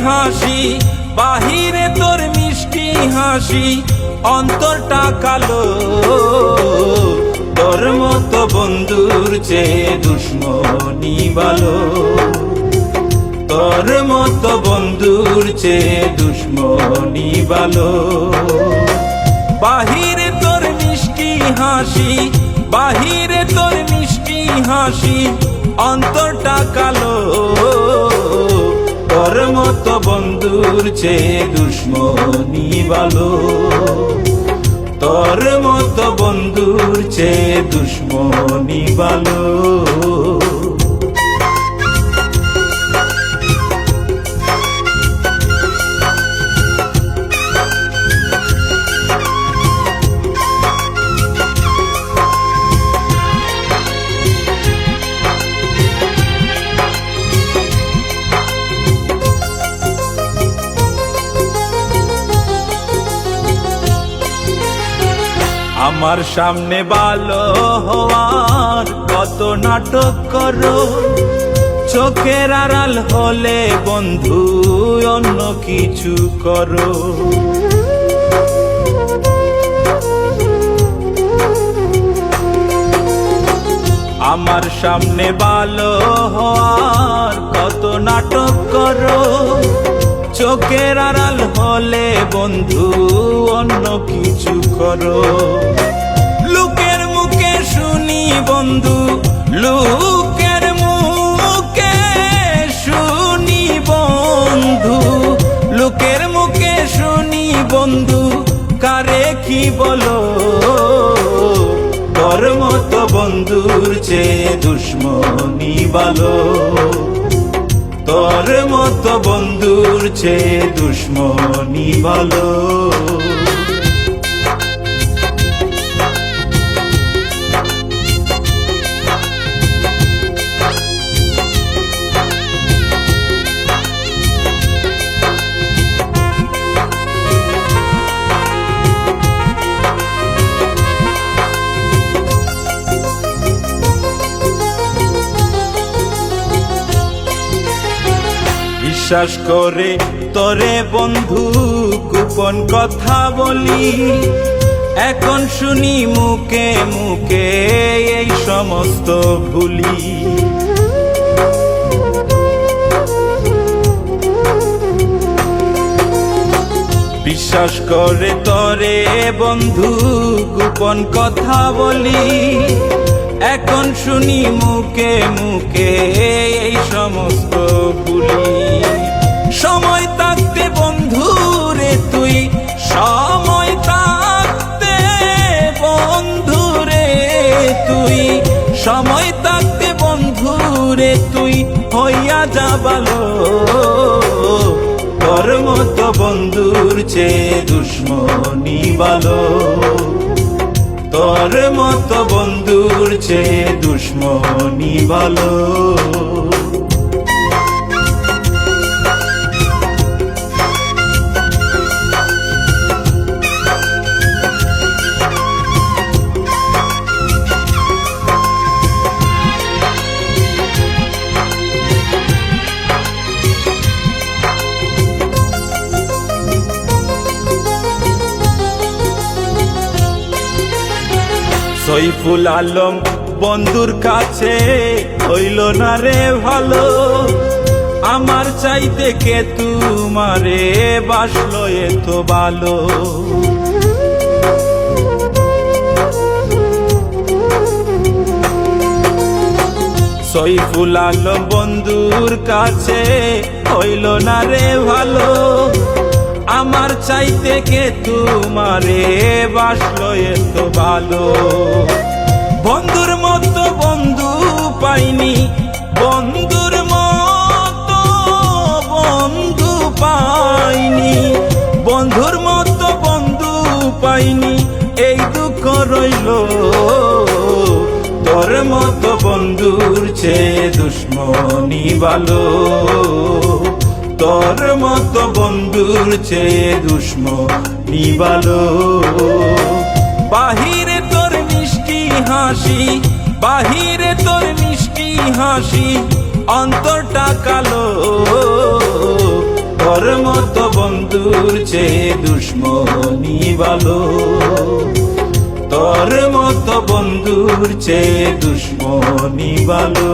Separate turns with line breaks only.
হাসি, বাহিরে তোর মিষ্টি হাসি, অন্তরটা কালো। তোর মতো বন্ধুর চেয়ে দুশ্মনী ভালো, তোর মতো বন্ধুর চেয়ে দুশ্মনী ভালো। বাহিরে তোর মিষ্টি হাসি, বাহিরে তোর মিষ্টি হাসি, অন্তরটা কালো। তোর মতো বন্ধুর চেয়ে দুশ্মনী ভালো, তোর মতো বন্ধুর চেয়ে দুশ্মনী ভালো। আমার সামনে ভালো হওয়ার কত নাটক করো, চোখের আড়াল হলে বন্ধু অন্য কিছু করো। আমার সামনে ভালো হওয়ার কত নাটক করো, চোখের আড়াল হলে বন্ধু অন্য কিছু করো। লোকের মুখে শুনি বন্ধু, লোকের মুখে শুনি বন্ধু, লোকের মুখে শুনি বন্ধু, কারে কি বলো। তোর মতো বন্ধুর চেয়ে দুশ্মনী ভালো, তোর মতো বন্ধুর চেয়ে দুশ্মনী ভালো। বিশ্বাস করে তোরে বন্ধু গোপন কথা বলি, এখন শুনি মুখে মুখে এই সমস্ত ভুলি। বিশ্বাস করে তোরে বন্ধু গোপন কথা বলি, এখন শুনি মুখে মুখে এই সমস্ত ভুলি। সময় থাকতে বন্ধু রে তুই, সময় থাকতে বন্ধু রে তুই, সময় থাকতে বন্ধু রে তুই হইয়া যা ভালো। তোর মতো বন্ধুর চেয়ে দুশ্মনী ভালো, তোর মতো বন্ধুর চেয়ে দুশ্মনী ভালো। সইফুল আলম বন্ধুর কাছে হইল না রে ভালো, আমার চাইতে কে তোমারে বাসলো এত ভালো। সইফুল আলম বন্ধুর কাছে হইল না রে ভালো, আমার চাইতে কে তোমারে বাসলো এত ভালো। বন্ধুর মতো বন্ধু পাইনি, বন্ধুর মতো বন্ধু পাইনি, বন্ধুর মতো বন্ধু পাইনি, এই দুঃখ রইল। তোর মতো বন্ধুর চেয়ে দুশ্মনী ভালো, তোর মতো বন্ধুর চেয়ে দুশ্মনী ভালো। বাহিরে তোর মিষ্টি হাসি, বাহিরে তোর মিষ্টি হাসি, অন্তরটা কালো। তোর বন্ধুর চেয়ে দুশ্মনী ভালো, তোর মতো বন্ধুর চেয়ে দুশ্মনী ভালো।